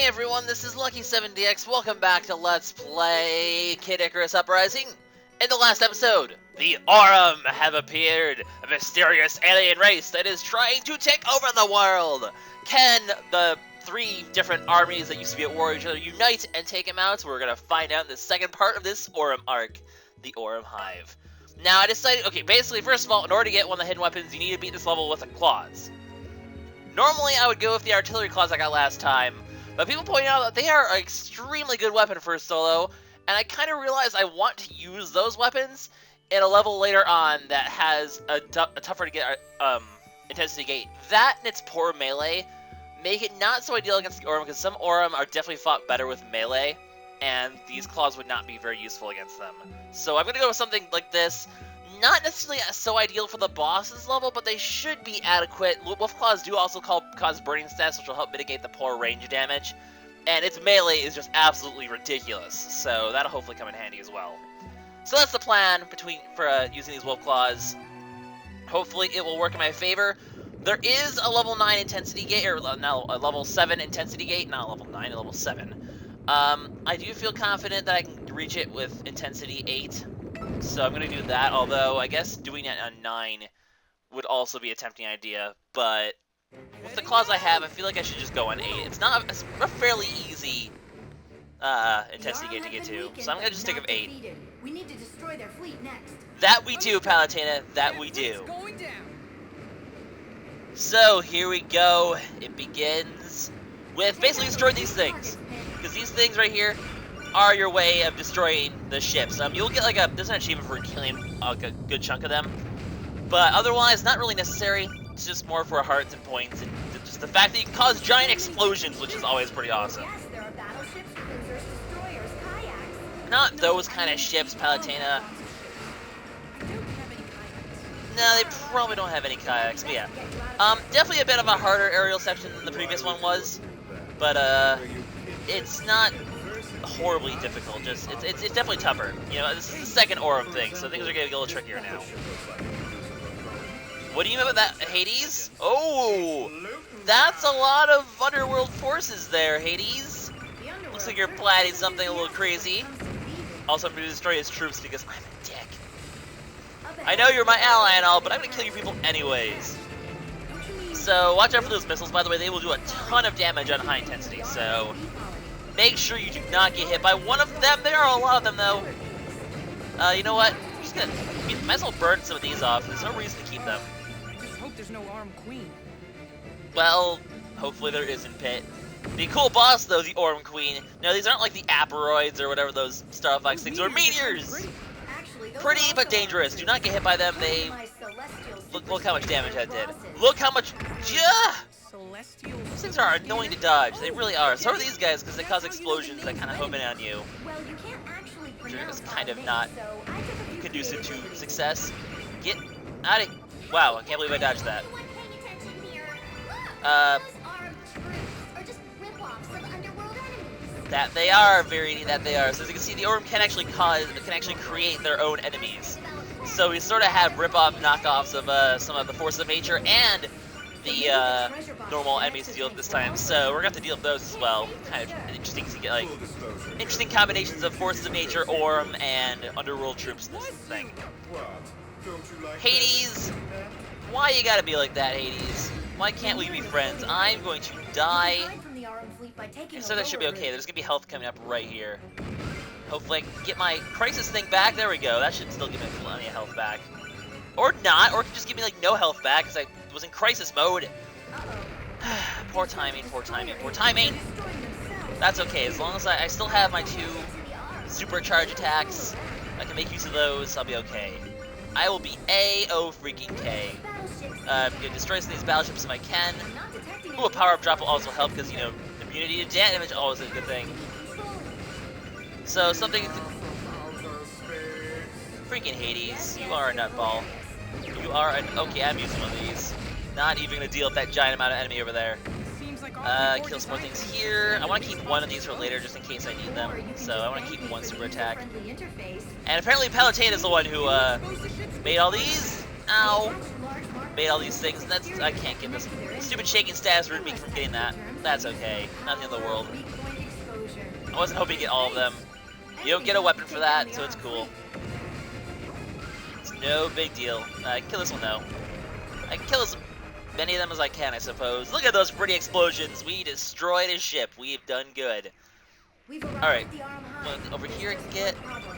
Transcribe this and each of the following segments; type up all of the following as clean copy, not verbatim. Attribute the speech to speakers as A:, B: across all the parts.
A: everyone, this is LuckySevenDX. Welcome back to Let's Play Kid Icarus Uprising. In the last episode, the Aurum have appeared, a mysterious alien race that is trying to take over the world. Can the three different armies that used to be at war with each other unite and take him out? So we're going to find out in the second part of this Aurum arc, the Aurum Hive. Now, I decided, okay, basically, first of all, in order to get one of the hidden weapons, you need to beat this level with the claws. Normally, I would go with the artillery claws I got last time, but people point out that they are an extremely good weapon for a solo, and I kind of realized I want to use those weapons in a level later on that has a tougher to get intensity gate. That and its poor melee make it not so ideal against the Aurum, because some Aurum are definitely fought better with melee, and these claws would not be very useful against them. So I'm going to go with something like this. Not necessarily so ideal for the boss's level, but they should be adequate. Wolf Claws do also cause burning stats, which will help mitigate the poor range damage. And its melee is just absolutely ridiculous, so that'll hopefully come in handy as well. So that's the plan for using these Wolf Claws. Hopefully it will work in my favor. There is a level 9 intensity gate, or now a level 7 intensity gate, not level 9, a level 7. I do feel confident that I can reach it with intensity 8. So I'm going to do that, although I guess doing it on 9 would also be a tempting idea, but with the claws I have, I feel like I should just go on 8. It's a fairly easy intensity gate to get to, so I'm going to just stick with 8.
B: We need to destroy their fleet next.
A: That we do, Palatina, that we do. So here we go. It begins with basically destroying these things, because these things right here are your way of destroying the ships. You'll get there's an achievement for killing a good chunk of them, but otherwise not really necessary. It's just more for hearts and points, and just the fact that you can cause giant explosions, which is always pretty awesome.
B: Yes, there are battleships, cruisers, destroyers, kayaks.
A: Not those kind of ships, Palatina. No, they probably don't have any kayaks, but yeah. Definitely a bit of a harder aerial section than the previous one was, but it's not horribly difficult. Just it's definitely tougher. You know, this is the second Aurum thing, so things are getting a little trickier now. What do you mean about that, Hades? Oh, that's a lot of Underworld forces there, Hades. Looks like you're planning something a little crazy. Also, I'm going to destroy his troops because I'm a dick. I know you're my ally and all, but I'm going to kill your people anyways. So watch out for those missiles. By the way, they will do a ton of damage on high intensity, so make sure you do not get hit by one of them. There are a lot of them, though. You know what? I'm just gonna might as well burn some of these off. There's no reason to keep them.
C: I just hope there's no Aurum Queen.
A: Well, hopefully there isn't, Pit. The cool boss, though, the Aurum Queen. No, these aren't like the Aperoids or whatever those Starfox things are. Meteors! Pretty, but dangerous. Do not get hit by them. They... Look how much damage that did. Look how much... Yeah! These things are annoying to dodge. They really are. So are these guys, because they cause explosions that kind of home in on you. Which is kind of not conducive to success. Get out of... Wow, I can't believe I dodged that. That they are, Verity, that they are. So as you can see, the Aurum can actually create their own enemies. So we sort of have rip-off knockoffs of some of the forces of nature and the normal enemies to deal with this time. So we're gonna have to deal with those as well. Kind of interesting to get like interesting combinations of forces of nature, Aurum, and Underworld troops in this thing. Hades, why you gotta be like that, Hades? Why can't we be friends? I'm going to die. So that should be okay. There's gonna be health coming up right here. Hopefully I can get my crisis thing back. There we go. That should still give me plenty of health back. Or not, or it can just give me like no health back because I was in crisis mode. Poor timing, poor timing, poor timing. That's okay, as long as I still have my 2 supercharge attacks. I can make use of those, I'll be okay. I will be A-O-freaking-K. Destroy some of these battleships if I can. Ooh, a power-up drop will also help because, you know, immunity to damage always a good thing. So, something... Freaking Hades, you are a nutball. You are an... Okay, I'm using one of these. Not even gonna deal with that giant amount of enemy over there. Kill some more things here. I want to keep one of these for later just in case I need them. So I want to keep one super attack. And apparently Palatina is the one who made all these. Ow. Made all these things. And that's... I can't get this. Stupid shaking status ruined me from getting that. That's okay. Nothing in the world.
B: Weak point exposure.
A: I wasn't hoping to get all of them. You don't get a weapon for that, so it's cool. It's no big deal. I can kill this one though. I can kill as many of them as I can, I suppose. Look at those pretty explosions. We destroyed his ship. We've done good.
B: We've arrived
A: Alright.
B: at the Aurum Hive.
A: Well, over
B: There's
A: here I
B: just
A: can get...
B: one problem.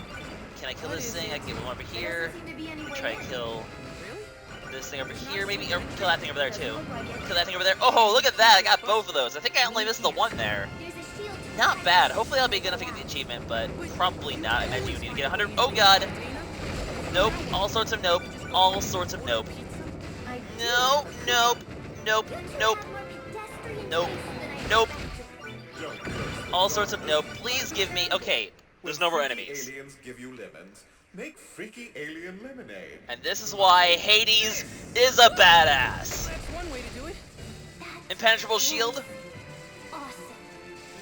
A: Can I kill this thing? I can get one over
B: There
A: here.
B: doesn't seem to be any way
A: Try to
B: in.
A: kill
C: Really?
A: this thing over here, maybe? Or kill that thing over there, too.
B: Doesn't look like it.
A: Kill that thing over there. Oh, look at that! I got both of those. I think I only missed the one there.
B: There's a shield to
A: Not
B: protect
A: bad.
B: us.
A: Hopefully I'll be good enough to get the achievement, but probably not. I imagine you need to get 100. Oh, God! Nope. All sorts of nope. All sorts of nope.
B: I do
A: No, nope, nope, nope, nope, nope. All sorts of nope. Please give me... Okay, there's no more enemies.
D: Aliens give you lemons. Make freaky alien lemonade.
A: And this is why Hades is a badass.
C: That's one way to do it.
A: Impenetrable shield.
B: Awesome.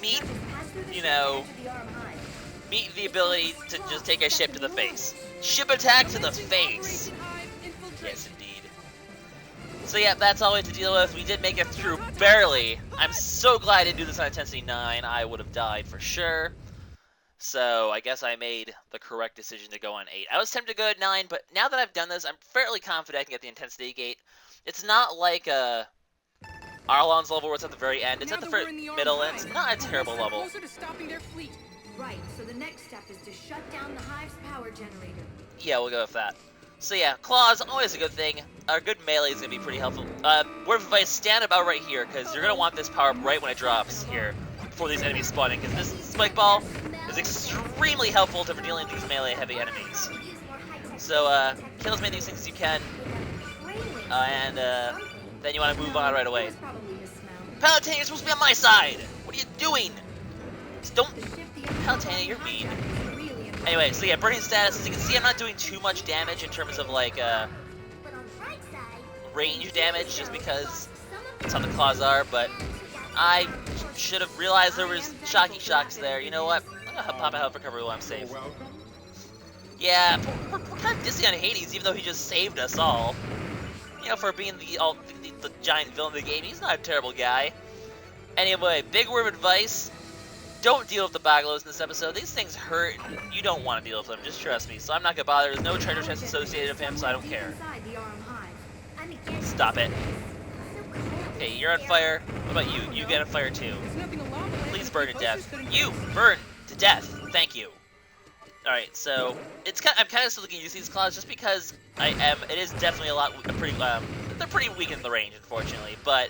A: Meet,
B: Now just pass through the
A: you
B: shield
A: know,
B: and enter the Aurum Hive.
A: meet the ability to just take a ship to the face. Ship attack to the face. Yes, indeed. So yeah, that's all we have to deal with. We did make it through barely. I'm so glad I didn't do this on intensity 9. I would have died for sure. So I guess I made the correct decision to go on 8. I was tempted to go at 9, but now that I've done this, I'm fairly confident I can get the intensity gate. It's not like Arlon's level where it's at the very end. It's at the middle, and it's not a terrible level.
C: Closer to stopping their fleet.
B: Right, so the next step is to shut down the Hive's power generator.
A: Yeah, we'll go with that. So yeah, claws, always a good thing. Our good melee is going to be pretty helpful. Word of advice, stand about right here, because you're going to want this power up right when it drops here, before these enemies spawn in, because this spike ball is extremely helpful to dealing with these melee heavy enemies. So, kill as many of these things as you can, and then you want to move on right away. Palatine, you're supposed to be on my side! What are you doing? Just don't... Palatine, you're mean. Anyway, so yeah, burning status, as you can see, I'm not doing too much damage in terms of, like, range damage, just because that's how the claws are, but I should have realized there was shocking shocks there. You know what? I'm gonna pop a health recovery while I'm safe. Yeah, we're kind of dissing on Hades, even though he just saved us all. You know, for being the giant villain of the game, he's not a terrible guy. Anyway, big word of advice. Don't deal with the Baglos in this episode. These things hurt. You don't want to deal with them. Just trust me. So I'm not going to bother. There's no treasure chest associated with him, so I don't care. Stop it. Okay, you're on fire. What about you? You get on fire too. Please burn to death. You burn to death. Thank you. Alright, so I'm kind of still looking to use these claws just because it is definitely they're pretty weak in the range, unfortunately, but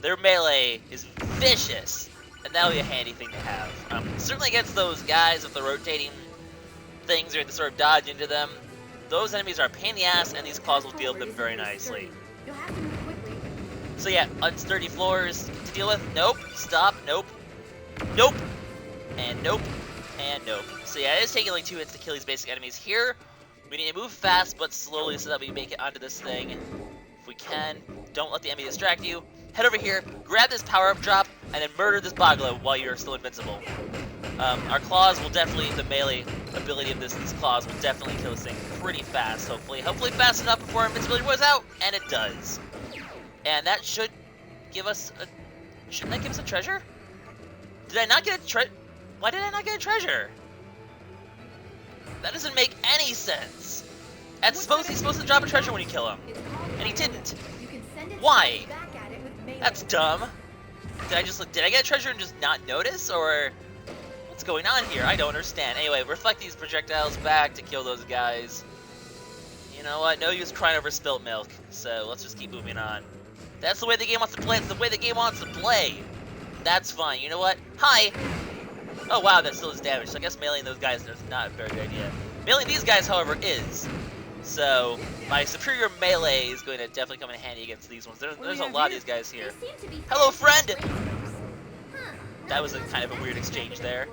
A: their melee is vicious. And that'll be a handy thing to have. Certainly against those guys with the rotating things, or you have to sort of dodge into them. Those enemies are a pain in the ass, and these claws will deal with them very nicely. So yeah, unsturdy floors to deal with. Nope. Stop. Nope. Nope. And nope. And nope. So yeah, it is taking like 2 hits to kill these basic enemies. Here, we need to move fast but slowly so that we make it onto this thing. If we can, don't let the enemy distract you. Head over here, grab this power-up drop, and then murder this Boglo while you're still invincible. Our claws will definitely, the melee ability of these claws will definitely kill this thing pretty fast, hopefully. Hopefully fast enough before our invincibility wears out, and it does. And that should give us a... Shouldn't that give us a treasure? Did I not get a Why did I not get a treasure? That doesn't make any sense. He's supposed to drop a treasure when you kill him. And he didn't. Why? That's dumb. Did I get a treasure and just not notice, or what's going on here? I don't understand. Anyway, reflect these projectiles back to kill those guys. You know what? No use crying over spilt milk. So let's just keep moving on. That's the way the game wants to play. It's the way the game wants to play. That's fine. You know what? Hi. Oh wow, that still is damage. So I guess mailing those guys is not a very good idea. Mailing these guys, however, is. So my superior melee is going to definitely come in handy against these ones. There's a lot of these guys here. Hello, friend! That was a kind of a weird exchange there.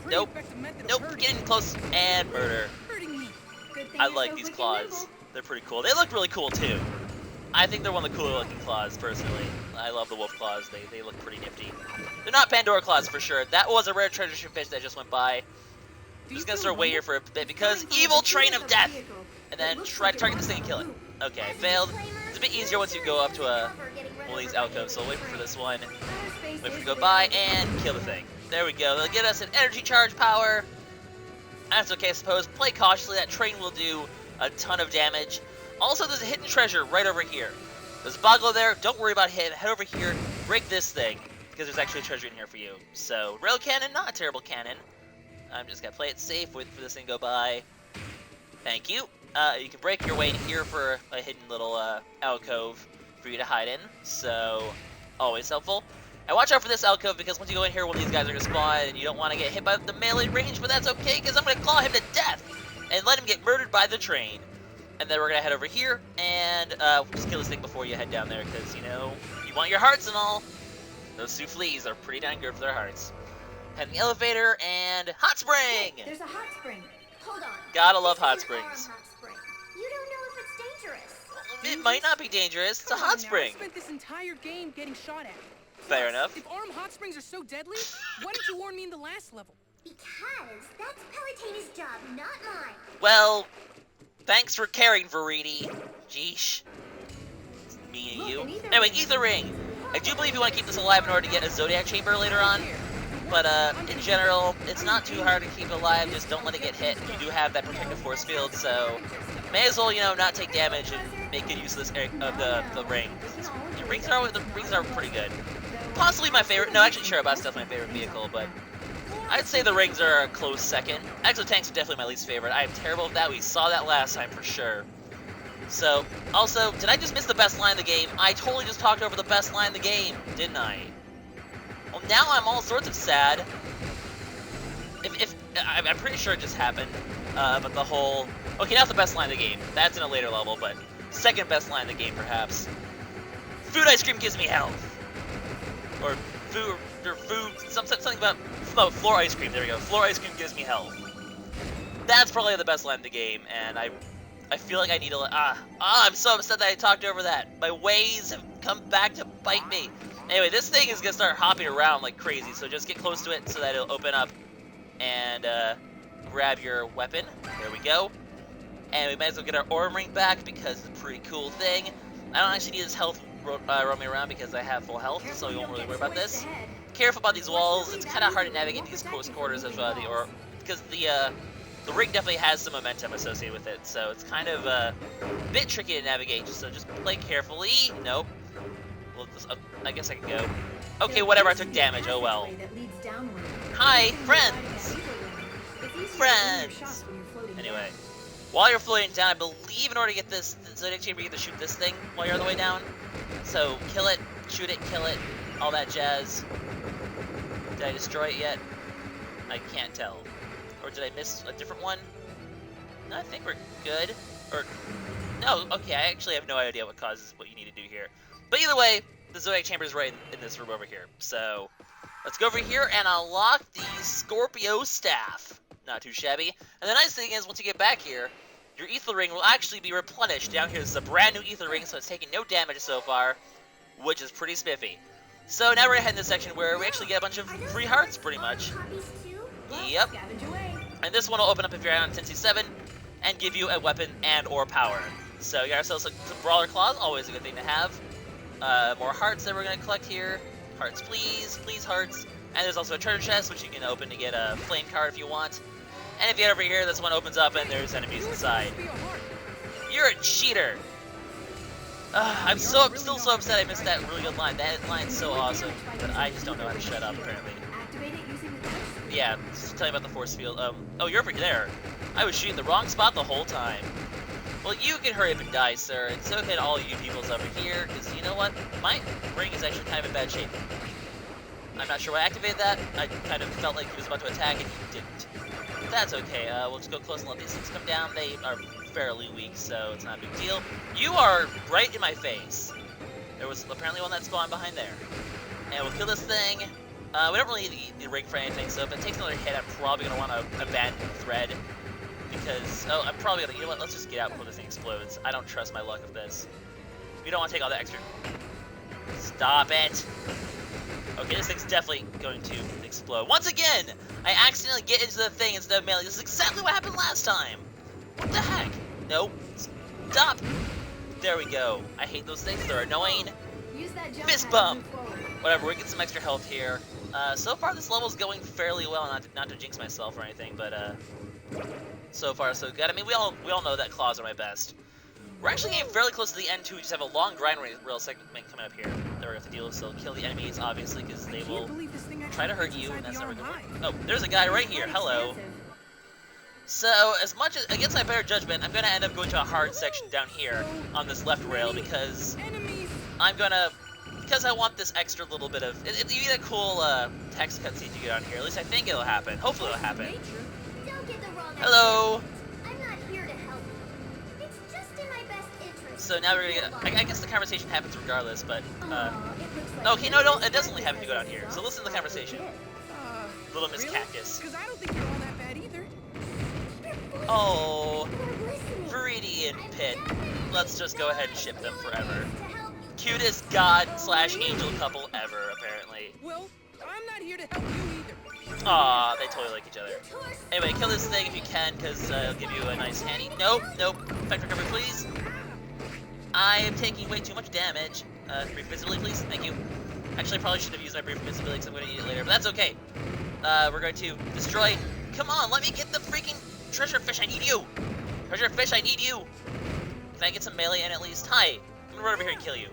A: Nope. Nope, getting close and murder. I like these claws. They're pretty cool. They look really cool too. I think they're one of the cooler looking claws, personally. I love the wolf claws. They look pretty nifty. They're not Pandora claws for sure. That was a rare treasure ship fish that just went by. I'm just gonna start wait here for a bit because evil train of death! And then try to target this thing and kill it. Okay, failed. It's a bit easier once you go up to a one of these alcoves, so I'll wait for this one. Wait for it to go by and kill the thing. There we go. They'll get us an energy charge power. That's okay, I suppose. Play cautiously. That train will do a ton of damage. Also, there's a hidden treasure right over here. There's a Boggle there. Don't worry about him. Head over here. Break this thing, because there's actually a treasure in here for you. So, rail cannon, not a terrible cannon. I'm just gonna play it safe. Wait for this thing to go by. Thank you. You can break your way in here for a hidden little alcove for you to hide in. So, always helpful. And watch out for this alcove, because once you go in here, one of these guys are going to spawn, and you don't want to get hit by the melee range, but that's okay, because I'm going to claw him to death, and let him get murdered by the train. And then we're going to head over here, and just kill this thing before you head down there, because, you know, you want your hearts and all. Those souffles are pretty dang good for their hearts. Head in the elevator, and hot spring!
B: Hey, there's a hot spring. Hold on.
A: Gotta love
B: This
A: hot
B: is an Aurum
A: springs.
B: hot spring. You don't know if it's dangerous.
A: It might not be dangerous. It's a
C: Come on
A: hot
C: now,
A: spring.
C: I spent this entire game getting shot at.
A: Fair
C: Plus,
A: enough.
C: If Aurum hot springs are so deadly, why didn't you warn me in the last level?
B: Because that's Palutina's job, not mine.
A: Well, thanks for caring, Veriti. Jeesh. It's mean of you.
B: Look, an ether
A: Anyway,
B: ring.
A: ether ring. I do believe you want to keep this alive in order to get a Zodiac Chamber later on. But in general, it's not too hard to keep it alive. Just don't let it get hit. You do have that protective force field, so may as well, you know, not take damage and make good use of this of the ring. The rings are pretty good. Possibly my favorite. No, actually, Cherubot's definitely my favorite vehicle, but I'd say the rings are a close second. Exotanks are definitely my least favorite. I am terrible at that. We saw that last time for sure. So, also, did I just miss the best line in the game? I totally just talked over the best line in the game, didn't I? Well, now I'm all sorts of sad. I'm pretty sure it just happened, but the whole... Okay, not the best line in the game. That's in a later level, but second best line in the game, perhaps. Food ice cream gives me health. Or something about... No, floor ice cream, there we go. Floor ice cream gives me health. That's probably the best line in the game, and I feel like I need to... I'm so upset that I talked over that. My ways have come back to bite me. Anyway, this thing is going to start hopping around like crazy, so just get close to it so that it'll open up and grab your weapon. There we go. And we might as well get our Aurum ring back because it's a pretty cool thing. I don't actually need this health roaming around because I have full health, so we won't really worry about this. Careful about these walls. It's kind of hard to navigate these close quarters of because the ring definitely has some momentum associated with it, so it's kind of a bit tricky to navigate. So just play carefully. Nope. Well, I guess I can go. Okay, whatever. I took damage. Oh well. Hi, friends. Friends. Anyway, while you're floating down, I believe in order to get this Zodiac Chamber, you have to shoot this thing while you're on the way down. So kill it, shoot it, kill it, all that jazz. Did I destroy it yet? I can't tell. Or did I miss a different one? No, I think we're good. Or no, okay. I actually have no idea what causes what you need to do here. But either way, the Zodiac Chamber is right in this room over here. So let's go over here and unlock the Scorpio Staff. Not too shabby. And the nice thing is, once you get back here, your Ether Ring will actually be replenished. Down here, this is a brand new Ether Ring, so it's taking no damage so far, which is pretty spiffy. So now we're gonna head in this section where we actually get a bunch of free hearts, pretty much. Yep. And this one will open up if you're on Intensity 7 and give you a weapon and or power. So you got ourselves some Brawler Claws, always a good thing to have. More hearts that we're going to collect here. Hearts, please. Please, hearts. And there's also a treasure chest, which you can open to get a flame card if you want. And if you get over here, this one opens up and there's enemies inside. You're a cheater! I'm still so upset I missed that really good line. That line's so awesome, but I just don't know how to shut up, apparently. Yeah, just tell you about the force field. Oh, you're over there. I was shooting the wrong spot the whole time. Well, you can hurry up and die, sir, and so can all you peoples over here, because you know what? My ring is actually kind of in bad shape. I'm not sure why I activated that. I kind of felt like he was about to attack, and he didn't. But that's okay. We'll just go close and let these things come down. They are fairly weak, so it's not a big deal. You are right in my face. There was apparently one that spawned behind there. And we'll kill this thing. We don't really need the ring for anything, so if it takes another hit, I'm probably going to want to abandon the thread. Because, oh, I'm probably going to, you know what, let's just get out before this thing explodes. I don't trust my luck of this. We don't want to take all the extra... Stop it! Okay, this thing's definitely going to explode. Once again, I accidentally get into the thing instead of melee. This is exactly what happened last time. What the heck? Nope. Stop! There we go. I hate those things. They're annoying.
B: Use that jump
A: Fist
B: pad to
A: bump!
B: move forward.
A: Whatever, we get some extra health here. So far this level's going fairly well, not to jinx myself or anything, but so far so good. I mean, we all know that claws are my best. We're actually getting fairly close to the end too. We just have a long grind rail segment coming up here that we're gonna have to deal with. So kill the enemies, obviously, because they will try to hurt you, and that's never gonna work. Oh, there's a guy right here. Hello. So, as much as against my better judgment, I'm gonna end up going to a hard section down here on this left rail because because I want this extra little bit of you get a cool text cutscene you get on here. At least I think it'll happen. Hopefully it'll happen.
B: Don't get the wrong idea.
A: Hello.
B: I'm not here to help you. It's just in my best interest.
A: So now we're gonna get. I guess the conversation happens regardless, but
B: Aw, it looks like
A: okay, no, it doesn't only happen if you go down here. So listen to the conversation. Little Miss
C: Really?
A: Cactus.
C: Because I don't think you're all that bad either.
A: Oh,
B: We're listening.
A: Viridian
B: I'm
A: Pit.
B: definitely
A: Let's just go ahead and ship them forever.
B: to help you.
A: Cutest god/angel couple ever, apparently.
C: Well, I'm not here to help you either.
A: Aw, they totally like each other.
B: Torso.
A: Anyway, kill this thing if you can, because it'll give you a nice handy. Nope. Effect recovery, please. I am taking way too much damage. Brief invisibility, please. Thank you. Actually, I probably should have used my brief invisibility because I'm going to need it later, but that's okay. We're going to destroy. Come on, let me get the freaking treasure fish. I need you. Treasure fish, I need you. Can I get some melee in at least? Hi. I'm gonna run over here and kill you.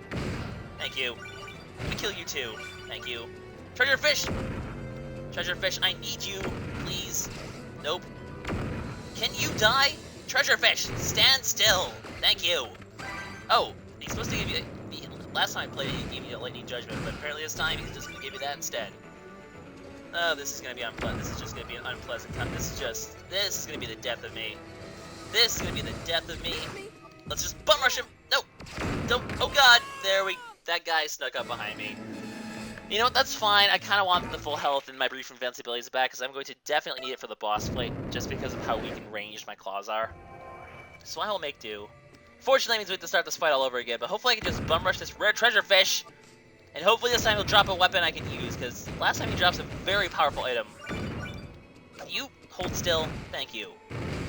A: Thank you. I'm gonna kill you too. Thank you. Treasure fish. Treasure fish, I need you, please. Nope. Can you die? Treasure fish, stand still. Thank you. Oh, he's supposed to give you. Last time I played, he gave me a lightning judgment, but apparently this time he's just gonna give you that instead. Oh, this is gonna be unpleasant. This is just gonna be an unpleasant time. This is gonna be the death of me. This is gonna be the death of me. Let's just bum rush him. No, don't. Oh God, that guy snuck up behind me. You know what? That's fine. I kind of want the full health and my brief invincibilities back because I'm going to definitely need it for the boss fight, just because of how weak and ranged my claws are. So I will make do. Fortunately, that means we have to start this fight all over again, but hopefully I can just bum rush this rare treasure fish. And hopefully this time he'll drop a weapon I can use, because last time he drops a very powerful item. Can you hold still? Thank you.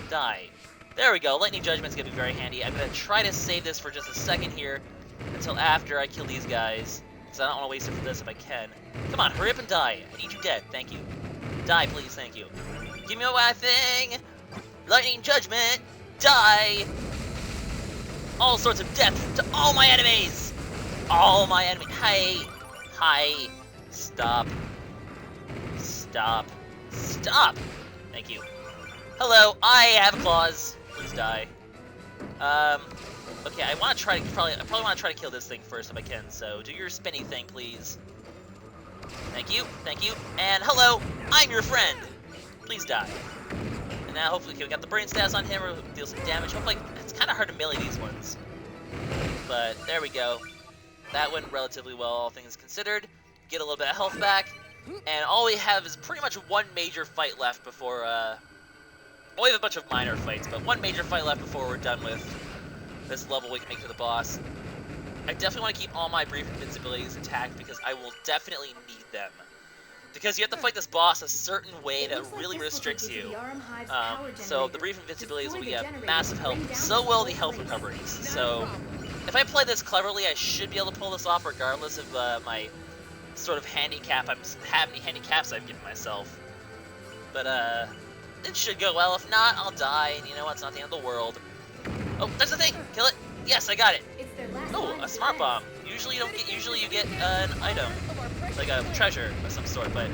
A: Die. There we go. Lightning Judgment's going to be very handy. I'm going to try to save this for just a second here until after I kill these guys, because I don't want to waste it for this if I can. Come on, hurry up and die. I need you dead. Thank you. Die, please. Thank you. Give me my thing. Lightning Judgment. Die. All sorts of death to all my enemies. All my enemies. Hi. Stop. Stop. Stop. Thank you. Hello. I have claws. Please die. Okay. I want to try to I probably want to try to kill this thing first if I can. So do your spinny thing, please. Thank you. Thank you. And hello. I'm your friend. Please die. And now hopefully we got the brain stats on him or deal some damage. Hopefully it's kind of hard to melee these ones. But there we go. That went relatively well, all things considered. Get a little bit of health back. And all we have is pretty much one major fight left before, well, we have a bunch of minor fights, but one major fight left before we're done with this level we can make to the boss. I definitely want to keep all my brief invincibilities intact because I will definitely need them. Because you have to fight this boss a certain way that really restricts you. So the brief invincibilities will get massive help. So will the health recoveries. So if I play this cleverly, I should be able to pull this off regardless of my sort of handicaps I've given myself. But it should go well. If not, I'll die. And you know what? It's not the end of the world. Oh, there's the thing. Kill it. Yes, I got it. Oh, a smart bomb. Usually you get an item, like a treasure of some sort, but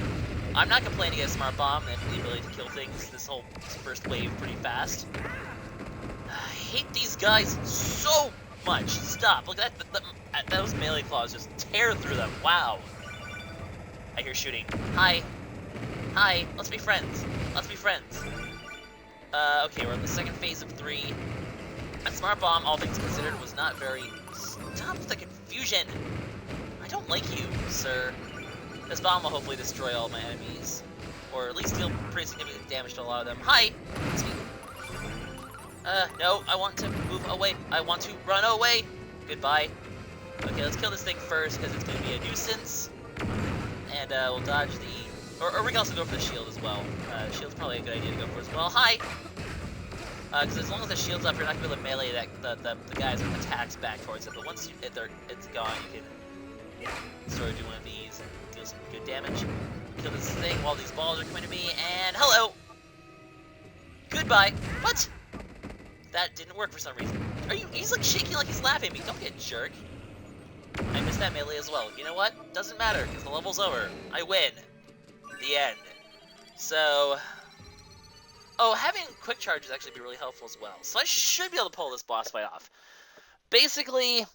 A: I'm not complaining to get a smart bomb and the ability to kill things this whole first wave pretty fast. I hate these guys so much. Stop. Look at that. Those melee claws just tear through them. Wow. I hear shooting. Hi. Hi. Let's be friends. Let's be friends. Okay, we're in the second phase of 3. That smart bomb, all things considered, was not very... Stop the confusion! I don't like you, sir. This bomb will hopefully destroy all my enemies. Or at least deal pretty significant damage to a lot of them. Hi! It's me. No, I want to move away. I want to run away! Goodbye. Okay, let's kill this thing first, because it's going to be a nuisance. And we'll dodge the... Or we can also go for the shield as well. Shield's probably a good idea to go for as well. Hi! Because as long as the shield's up, you're not going to be able to melee the guys with attacks back towards it. But once it's gone, you can Sort of do one of these, deal some good damage. Kill this thing while these balls are coming to me, and hello! Goodbye! What? That didn't work for some reason. He's like shaking like he's laughing at me. Don't be a jerk. I missed that melee as well. You know what? Doesn't matter, because the level's over. I win. The end. So... Oh, having quick charges actually be really helpful as well. So I should be able to pull this boss fight off. Basically,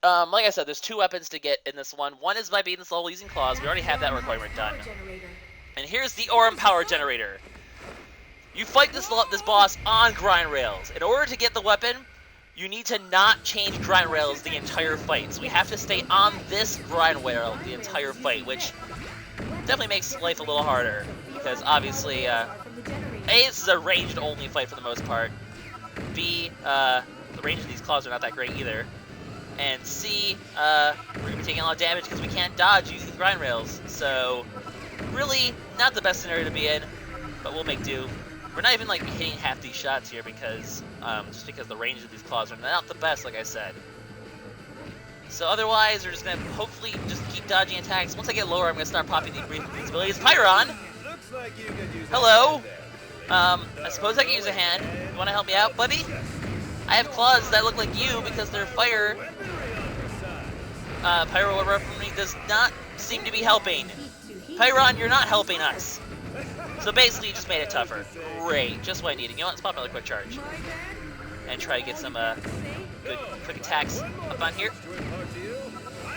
A: like I said, there's 2 weapons to get in this one. One is by beating this level using claws. We already have that requirement done. And here's the Aurum Power Generator. You fight this boss on grind rails. In order to get the weapon, you need to not change grind rails the entire fight. So we have to stay on this grind rail the entire fight, which definitely makes life a little harder. Because obviously, A, this is a ranged-only fight for the most part. B, the range of these claws are not that great either. And C, we're going to be taking a lot of damage because we can't dodge using grind rails. So, really, not the best scenario to be in, but we'll make do. We're not even, like, hitting half these shots here because, just because the range of these claws are not the best, like I said. So otherwise, we're just going to hopefully just keep dodging attacks. Once I get lower, I'm going to start popping these brief abilities. Pyron! Hello! I suppose I can use a hand. You want to help me out, buddy? I have claws that look like you because they're fire. Pyro from me does not seem to be helping. Pyron, you're not helping us. So basically, you just made it tougher. Great, just what I needed. You know what? Let's pop another quick charge. And try to get some good quick attacks up on here.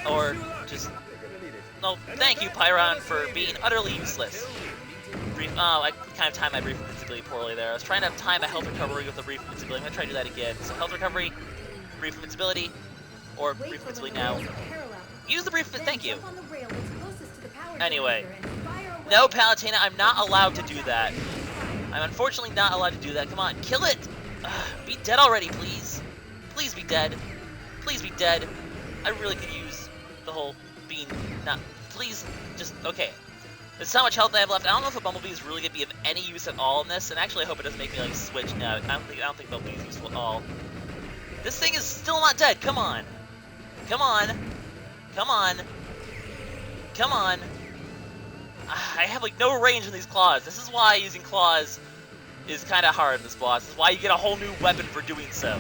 A: Or just... No, thank you, Pyron, for being utterly useless. I kind of timed my brief invincibility poorly there. I was trying to time a health recovery with a brief invincibility. I'm going to try to do that again. So health recovery, brief invincibility, or brief invincibility now. Use the brief... Thank you. Anyway. No, Palutena, I'm not allowed to do that. I'm unfortunately not allowed to do that. Come on, kill it! Ugh, be dead already, please. Please be dead. Please be dead. I really could use the whole being not... Please, just... Okay. There's so much health I have left. I don't know if a Bumblebee is really going to be of any use at all in this, and actually I hope it doesn't make me, like, switch now. I don't think Bumblebee is useful at all. This thing is still not dead. Come on. Come on. Come on. Come on. I have, like, no range in these claws. This is why using claws is kind of hard in this boss. This is why you get a whole new weapon for doing so.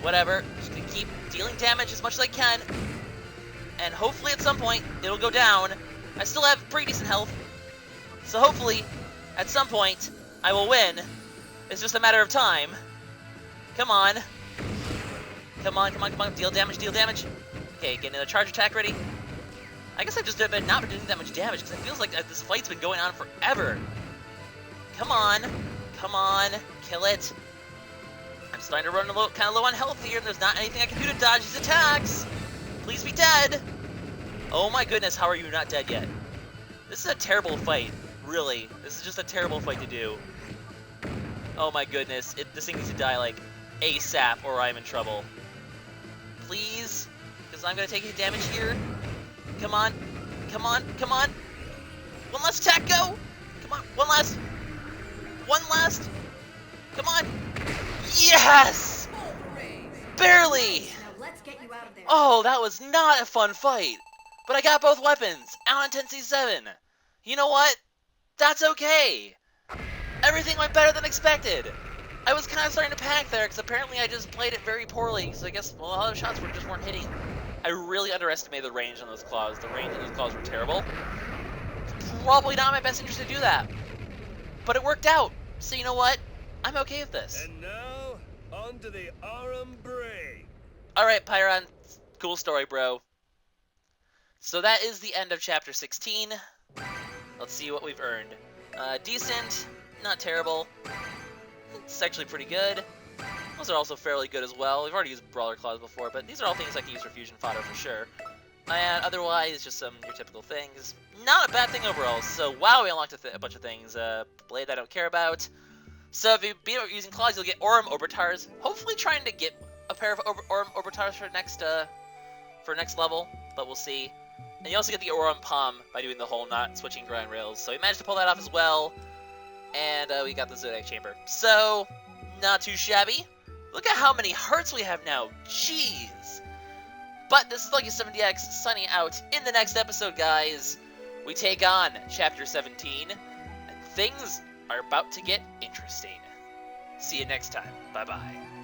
A: Whatever. Just gonna keep dealing damage as much as I can. And hopefully at some point, it'll go down. I still have pretty decent health. So hopefully, at some point, I will win. It's just a matter of time. Come on. Come on, come on, come on. Deal damage, deal damage. Okay, get another charge attack ready. I guess I've just not been doing that much damage, because it feels like this fight's been going on forever. Come on. Come on. Kill it. I'm starting to run kind of low on health here, and there's not anything I can do to dodge these attacks. Please be dead. Oh my goodness, how are you not dead yet? This is a terrible fight, really. This is just a terrible fight to do. Oh my goodness, this thing needs to die, like, ASAP, or I'm in trouble. Please? Because I'm going to take any damage here. Come on. Come on. Come on. One last attack, go! Come on, one last. One last. Come on. Yes! Barely! Oh, that was not a fun fight. But I got both weapons. Allen 10C7. You know what? That's okay. Everything went better than expected. I was kind of starting to panic there because apparently I just played it very poorly. So I guess, well, a lot of shots just weren't hitting. I really underestimated the range on those claws. The range on those claws were terrible. Probably not in my best interest to do that. But it worked out. So you know what? I'm okay with this.
E: And now, on to the Aurum Ve.
A: Alright, Pyron. Cool story, bro. So that is the end of Chapter 16. Let's see what we've earned. Decent. Not terrible. It's actually pretty good. Those are also fairly good as well. We've already used Brawler Claws before, but these are all things I can use for fusion fodder for sure. And otherwise, just some your typical things. Not a bad thing overall. So, wow, we unlocked a bunch of things. Blade I don't care about. So, if you beat it using claws, you'll get Aurum Orbitars. Hopefully trying to get a pair of Aurum Orbitars for next level, but we'll see. And you also get the Aurum Palm by doing the whole not switching grind rails. So we managed to pull that off as well. And we got the Zodiac Chamber. So, not too shabby. Look at how many hearts we have now. Jeez. But this is LuckySevenDX signing out. In the next episode, guys, we take on Chapter 17, and things are about to get interesting. See you next time. Bye-bye.